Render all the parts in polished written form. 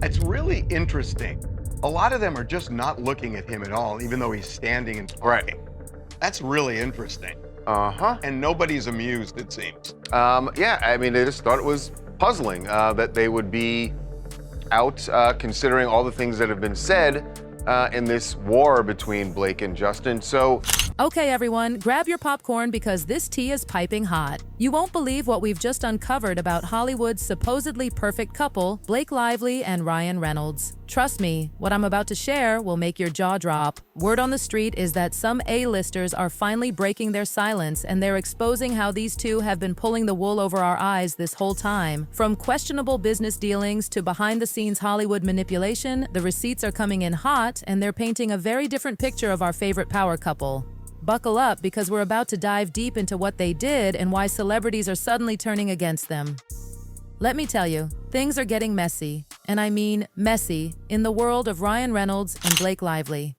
It's really interesting. A lot of them are just not looking at him at all, even though he's standing and talking. That's really interesting. And nobody's amused, it seems. Yeah, I mean, they just thought it was puzzling that they would be out considering all the things that have been said in this war between Blake and Justin. So, okay, everyone, grab your popcorn because this tea is piping hot. You won't believe what we've just uncovered about Hollywood's supposedly perfect couple, Blake Lively and Ryan Reynolds. Trust me, what I'm about to share will make your jaw drop. Word on the street is that some A-listers are finally breaking their silence and they're exposing how these two have been pulling the wool over our eyes this whole time. From questionable business dealings to behind-the-scenes Hollywood manipulation, the receipts are coming in hot and they're painting a very different picture of our favorite power couple. Buckle up because we're about to dive deep into what they did and why celebrities are suddenly turning against them. Let me tell you, things are getting messy, and I mean messy, in the world of Ryan Reynolds and Blake Lively.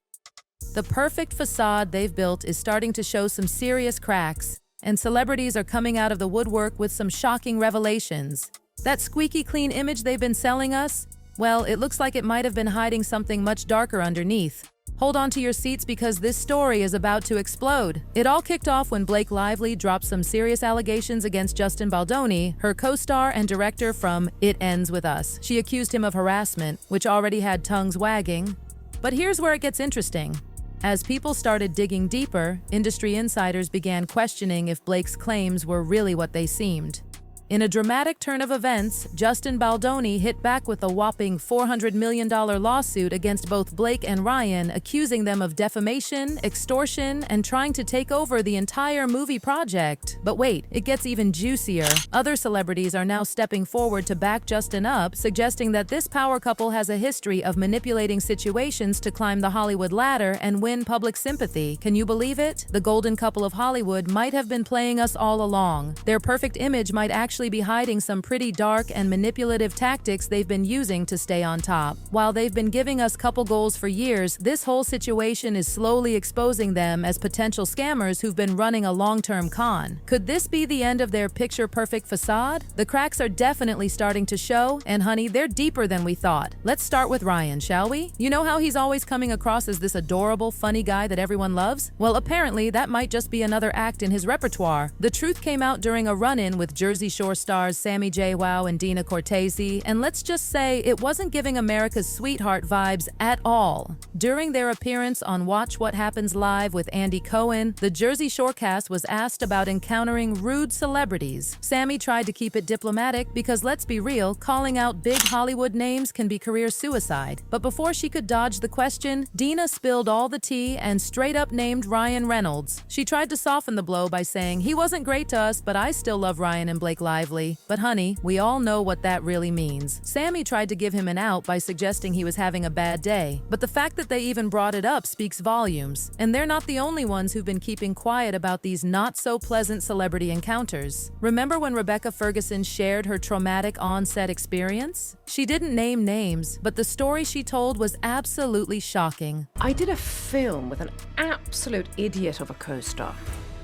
The perfect facade they've built is starting to show some serious cracks, and celebrities are coming out of the woodwork with some shocking revelations. That squeaky clean image they've been selling us? Well, it looks like it might have been hiding something much darker underneath. Hold on to your seats because this story is about to explode. It all kicked off when Blake Lively dropped some serious allegations against Justin Baldoni, her co-star and director from It Ends With Us. She accused him of harassment, which already had tongues wagging. But here's where it gets interesting. As people started digging deeper, industry insiders began questioning if Blake's claims were really what they seemed. In a dramatic turn of events, Justin Baldoni hit back with a whopping $400 million lawsuit against both Blake and Ryan, accusing them of defamation, extortion, and trying to take over the entire movie project. But wait, it gets even juicier. Other celebrities are now stepping forward to back Justin up, suggesting that this power couple has a history of manipulating situations to climb the Hollywood ladder and win public sympathy. Can you believe it? The golden couple of Hollywood might have been playing us all along. Their perfect image might actually be hiding some pretty dark and manipulative tactics they've been using to stay on top. While they've been giving us couple goals for years, this whole situation is slowly exposing them as potential scammers who've been running a long-term con. Could this be the end of their picture-perfect facade? The cracks are definitely starting to show, and honey, they're deeper than we thought. Let's start with Ryan, shall we? You know how he's always coming across as this adorable, funny guy that everyone loves? Well, apparently that might just be another act in his repertoire. The truth came out during a run-in with Jersey Shore stars Sammy J. Wow and Dina Cortese, and let's just say it wasn't giving America's sweetheart vibes at all. During their appearance on Watch What Happens Live with Andy Cohen, the Jersey Shore cast was asked about encountering rude celebrities. Sammy tried to keep it diplomatic because, let's be real, calling out big Hollywood names can be career suicide. But before she could dodge the question, Dina spilled all the tea and straight up named Ryan Reynolds. She tried to soften the blow by saying, "He wasn't great to us, but I still love Ryan and Blake Lively." But honey, we all know what that really means. Sammy tried to give him an out by suggesting he was having a bad day. But the fact that they even brought it up speaks volumes. And they're not the only ones who've been keeping quiet about these not-so-pleasant celebrity encounters. Remember when Rebecca Ferguson shared her traumatic on-set experience? She didn't name names, but the story she told was absolutely shocking. I did a film with an absolute idiot of a co-star.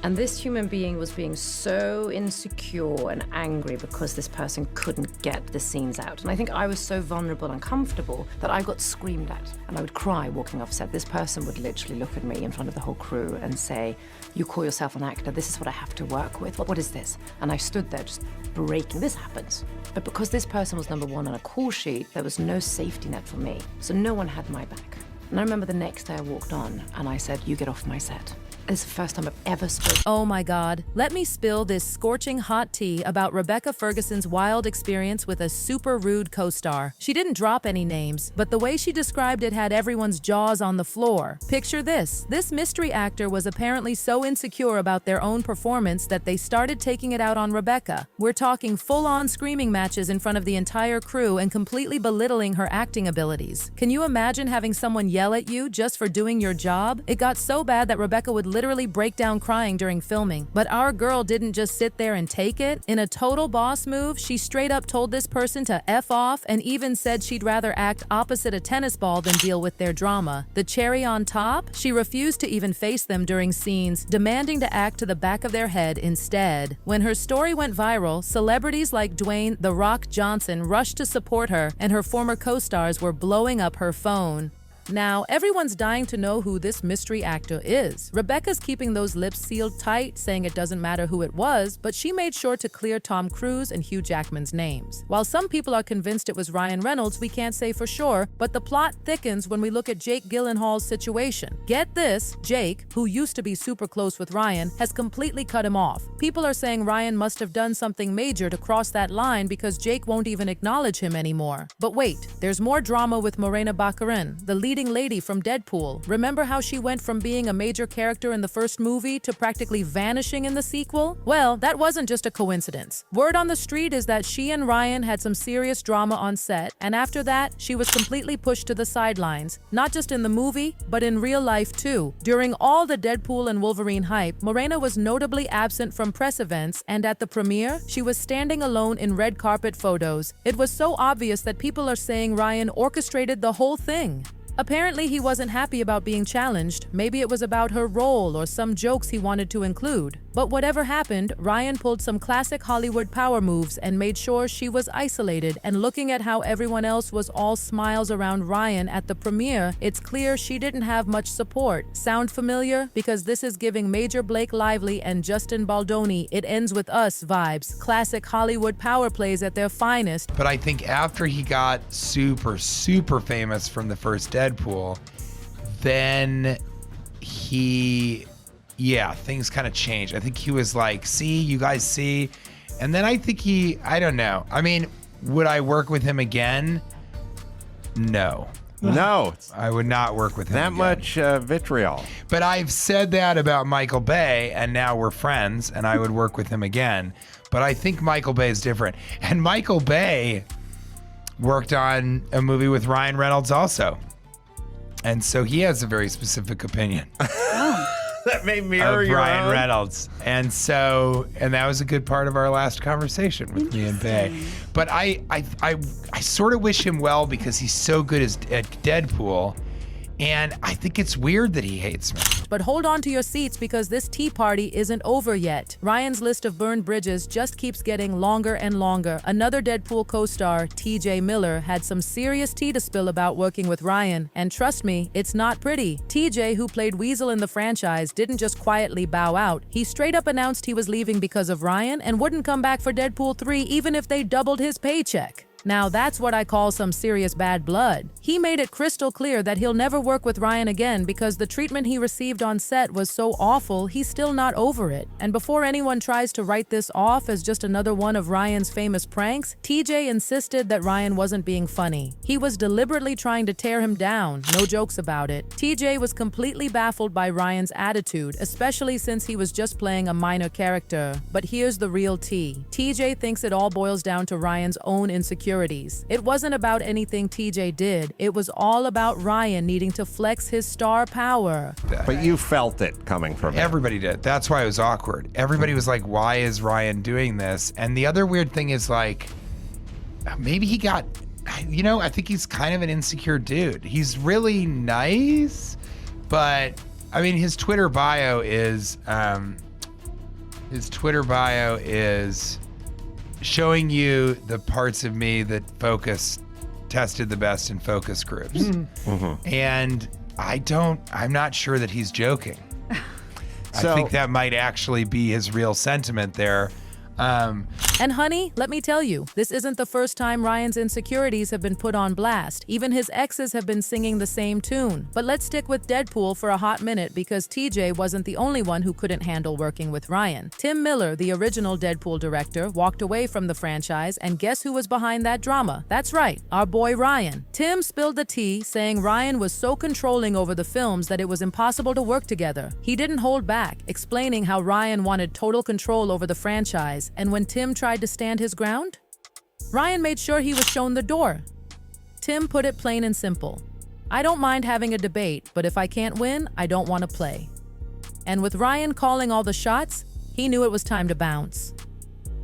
And this human being was being so insecure and angry because this person couldn't get the scenes out. And I think I was so vulnerable and uncomfortable that I got screamed at. And I would cry walking off set. This person would literally look at me in front of the whole crew and say, "You call yourself an actor, this is what I have to work with. What is this?" And I stood there just breaking. This happens. But because this person was number one on a call sheet, there was no safety net for me. So no one had my back. And I remember the next day I walked on and I said, "You get off my set." It's the first time I've ever spoken. Oh my God. Let me spill this scorching hot tea about Rebecca Ferguson's wild experience with a super rude co-star. She didn't drop any names, but the way she described it had everyone's jaws on the floor. Picture this. This mystery actor was apparently so insecure about their own performance that they started taking it out on Rebecca. We're talking full-on screaming matches in front of the entire crew and completely belittling her acting abilities. Can you imagine having someone yell at you just for doing your job? It got so bad that Rebecca would literally break down crying during filming. But our girl didn't just sit there and take it. In a total boss move, she straight up told this person to F off and even said she'd rather act opposite a tennis ball than deal with their drama. The cherry on top? She refused to even face them during scenes, demanding to act to the back of their head instead. When her story went viral, celebrities like Dwayne "The Rock" Johnson rushed to support her, and her former co-stars were blowing up her phone. Now, everyone's dying to know who this mystery actor is. Rebecca's keeping those lips sealed tight, saying it doesn't matter who it was, but she made sure to clear Tom Cruise and Hugh Jackman's names. While some people are convinced it was Ryan Reynolds, we can't say for sure, but the plot thickens when we look at Jake Gyllenhaal's situation. Get this, Jake, who used to be super close with Ryan, has completely cut him off. People are saying Ryan must have done something major to cross that line because Jake won't even acknowledge him anymore. But wait, there's more drama with Morena Baccarin, the leading lady from Deadpool. Remember how she went from being a major character in the first movie to practically vanishing in the sequel? Well, that wasn't just a coincidence. Word on the street is that she and Ryan had some serious drama on set, and after that, she was completely pushed to the sidelines, not just in the movie, but in real life too. During all the Deadpool and Wolverine hype, Morena was notably absent from press events, and at the premiere, she was standing alone in red carpet photos. It was so obvious that people are saying Ryan orchestrated the whole thing. Apparently, he wasn't happy about being challenged. Maybe it was about her role or some jokes he wanted to include. But whatever happened, Ryan pulled some classic Hollywood power moves and made sure she was isolated. And looking at how everyone else was all smiles around Ryan at the premiere, it's clear she didn't have much support. Sound familiar? Because this is giving Major Blake Lively and Justin Baldoni "It Ends With Us" vibes. Classic Hollywood power plays at their finest. But I think after he got super famous from the first Deadpool, then things kind of changed. I think he was like, see, you guys see. And then I think I don't know. I mean, would I work with him again? No. No. I would not work with him That again. much vitriol. But I've said that about Michael Bay, and now we're friends, and I would work with him again. But I think Michael Bay is different. And Michael Bay worked on a movie with Ryan Reynolds also. And so he has a very specific opinion. That may mirror of your Ryan own. Reynolds. And that was a good part of our last conversation with me and Bay. But I sort of wish him well because he's so good at Deadpool. And I think it's weird that he hates me. But hold on to your seats because this tea party isn't over yet. Ryan's list of burned bridges just keeps getting longer and longer. Another Deadpool co-star, TJ Miller, had some serious tea to spill about working with Ryan. And trust me, it's not pretty. TJ, who played Weasel in the franchise, didn't just quietly bow out. He straight up announced he was leaving because of Ryan and wouldn't come back for Deadpool 3 even if they doubled his paycheck. Now that's what I call some serious bad blood. He made it crystal clear that he'll never work with Ryan again because the treatment he received on set was so awful, he's still not over it. And before anyone tries to write this off as just another one of Ryan's famous pranks, TJ insisted that Ryan wasn't being funny. He was deliberately trying to tear him down, no jokes about it. TJ was completely baffled by Ryan's attitude, especially since he was just playing a minor character. But here's the real tea. TJ thinks it all boils down to Ryan's own insecurities. It wasn't about anything TJ did. It was all about Ryan needing to flex his star power. But you felt it coming from him. Everybody did. That's why it was awkward. Everybody was like, why is Ryan doing this? And the other weird thing is like, maybe he got, I think he's kind of an insecure dude. He's really nice, but I mean, his Twitter bio is showing you the parts of me that tested the best in focus groups. Mm-hmm. And I'm not sure that he's joking. I think that might actually be his real sentiment there. And honey, let me tell you, this isn't the first time Ryan's insecurities have been put on blast. Even his exes have been singing the same tune. But let's stick with Deadpool for a hot minute because TJ wasn't the only one who couldn't handle working with Ryan. Tim Miller, the original Deadpool director, walked away from the franchise, and guess who was behind that drama? That's right, our boy Ryan. Tim spilled the tea, saying Ryan was so controlling over the films that it was impossible to work together. He didn't hold back, explaining how Ryan wanted total control over the franchise. And when Tim tried to stand his ground, Ryan made sure he was shown the door. Tim put it plain and simple. I don't mind having a debate, but if I can't win, I don't want to play. And with Ryan calling all the shots, he knew it was time to bounce.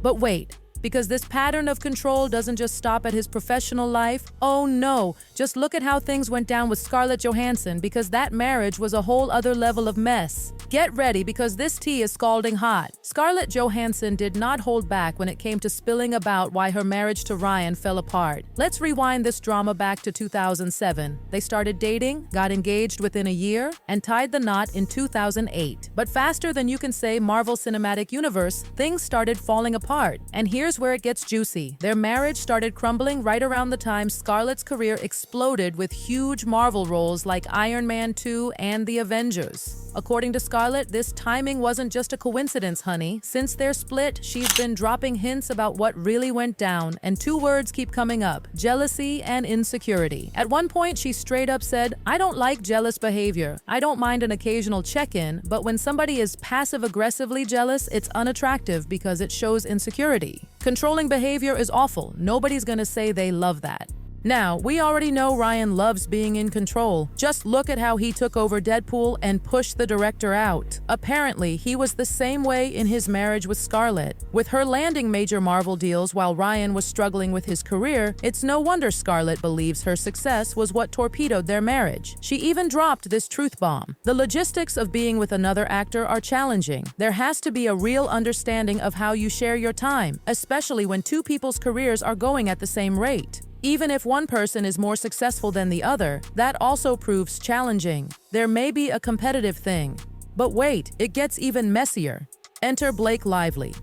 But wait, because this pattern of control doesn't just stop at his professional life. Oh no, just look at how things went down with Scarlett Johansson, because that marriage was a whole other level of mess. Get ready, because this tea is scalding hot. Scarlett Johansson did not hold back when it came to spilling about why her marriage to Ryan fell apart. Let's rewind this drama back to 2007. They started dating, got engaged within a year, and tied the knot in 2008. But faster than you can say Marvel Cinematic Universe, things started falling apart. And here's where it gets juicy. Their marriage started crumbling right around the time Scarlett's career exploded with huge Marvel roles like Iron Man 2 and The Avengers. According to Scarlett, this timing wasn't just a coincidence, honey. Since their split, she's been dropping hints about what really went down, and two words keep coming up: jealousy and insecurity. At one point, she straight up said, "I don't like jealous behavior. I don't mind an occasional check-in, but when somebody is passive-aggressively jealous, it's unattractive because it shows insecurity. Controlling behavior is awful. Nobody's gonna say they love that." Now, we already know Ryan loves being in control. Just look at how he took over Deadpool and pushed the director out. Apparently, he was the same way in his marriage with Scarlett. With her landing major Marvel deals while Ryan was struggling with his career, it's no wonder Scarlett believes her success was what torpedoed their marriage. She even dropped this truth bomb: the logistics of being with another actor are challenging. There has to be a real understanding of how you share your time, especially when two people's careers are going at the same rate. Even if one person is more successful than the other, that also proves challenging. There may be a competitive thing. But wait, it gets even messier. Enter Blake Lively.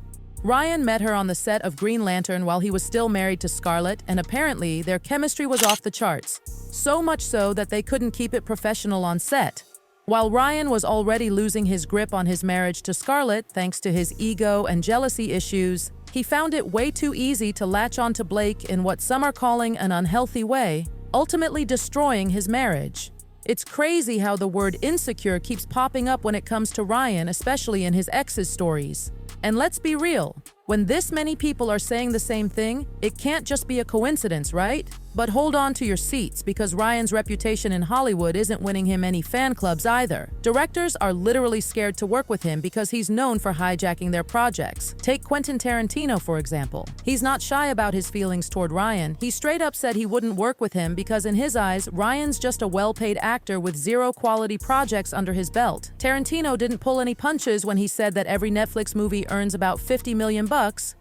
Ryan met her on the set of Green Lantern while he was still married to Scarlett, and apparently their chemistry was off the charts. So much so that they couldn't keep it professional on set. While Ryan was already losing his grip on his marriage to Scarlett thanks to his ego and jealousy issues, he found it way too easy to latch onto Blake in what some are calling an unhealthy way, ultimately destroying his marriage. It's crazy how the word insecure keeps popping up when it comes to Ryan, especially in his ex's stories. And let's be real, when this many people are saying the same thing, it can't just be a coincidence, right? But hold on to your seats, because Ryan's reputation in Hollywood isn't winning him any fan clubs either. Directors are literally scared to work with him because he's known for hijacking their projects. Take Quentin Tarantino, for example. He's not shy about his feelings toward Ryan. He straight up said he wouldn't work with him because in his eyes, Ryan's just a well-paid actor with zero quality projects under his belt. Tarantino didn't pull any punches when he said that every Netflix movie earns about $50 million,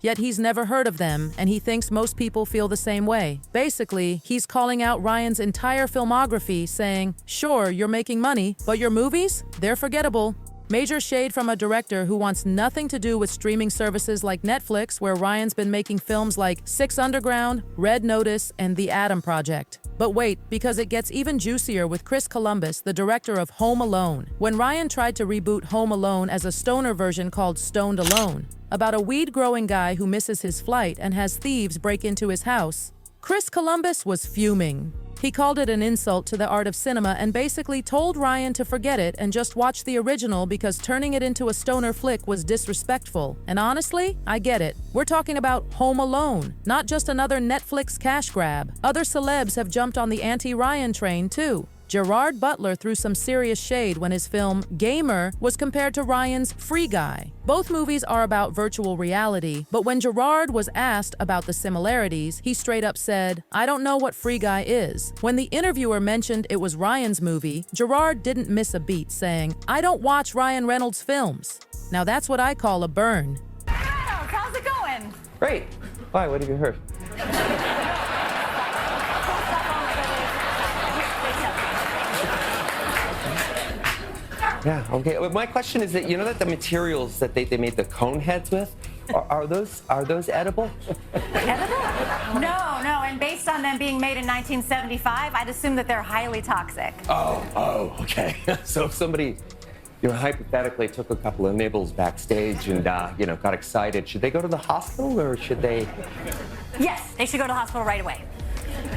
yet he's never heard of them, and he thinks most people feel the same way. Basically, he's calling out Ryan's entire filmography, saying, "Sure, you're making money, but your movies? They're forgettable." Major shade from a director who wants nothing to do with streaming services like Netflix, where Ryan's been making films like Six Underground, Red Notice, and The Adam Project. But wait, because it gets even juicier with Chris Columbus, the director of Home Alone. When Ryan tried to reboot Home Alone as a stoner version called Stoned Alone, about a weed-growing guy who misses his flight and has thieves break into his house, Chris Columbus was fuming. He called it an insult to the art of cinema and basically told Ryan to forget it and just watch the original because turning it into a stoner flick was disrespectful. And honestly, I get it. We're talking about Home Alone, not just another Netflix cash grab. Other celebs have jumped on the anti-Ryan train too. Gerard Butler threw some serious shade when his film Gamer was compared to Ryan's Free Guy. Both movies are about virtual reality, but when Gerard was asked about the similarities, he straight up said, "I don't know what Free Guy is." When the interviewer mentioned it was Ryan's movie, Gerard didn't miss a beat, saying, "I don't watch Ryan Reynolds films." Now that's what I call a burn. Reynolds, how's it going? Great. Why? What have you heard? Yeah, okay. Well, my question is that, you know that the materials that they made the cone heads with, are those edible? Edible? No, and based on them being made in 1975, I'd assume that they're highly toxic. Oh, okay. So if somebody, hypothetically took a couple of nibbles backstage and, got excited, should they go to the hospital or should they? Yes, they should go to the hospital right away.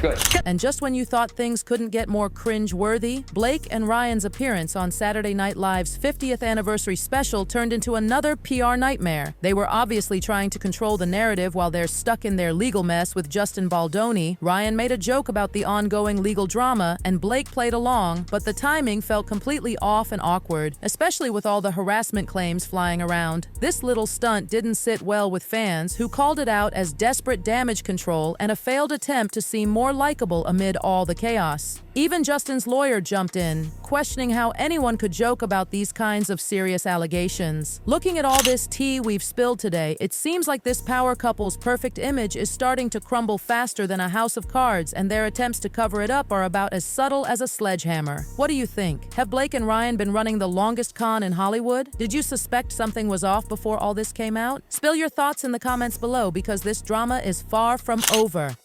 Good. And just when you thought things couldn't get more cringe-worthy, Blake and Ryan's appearance on Saturday Night Live's 50th anniversary special turned into another PR nightmare. They were obviously trying to control the narrative while they're stuck in their legal mess with Justin Baldoni. Ryan made a joke about the ongoing legal drama, and Blake played along, but the timing felt completely off and awkward, especially with all the harassment claims flying around. This little stunt didn't sit well with fans, who called it out as desperate damage control and a failed attempt to seem more likable amid all the chaos. Even Justin's lawyer jumped in, questioning how anyone could joke about these kinds of serious allegations. Looking at all this tea we've spilled today, it seems like this power couple's perfect image is starting to crumble faster than a house of cards, and their attempts to cover it up are about as subtle as a sledgehammer. What do you think? Have Blake and Ryan been running the longest con in Hollywood? Did you suspect something was off before all this came out? Spill your thoughts in the comments below, because this drama is far from over.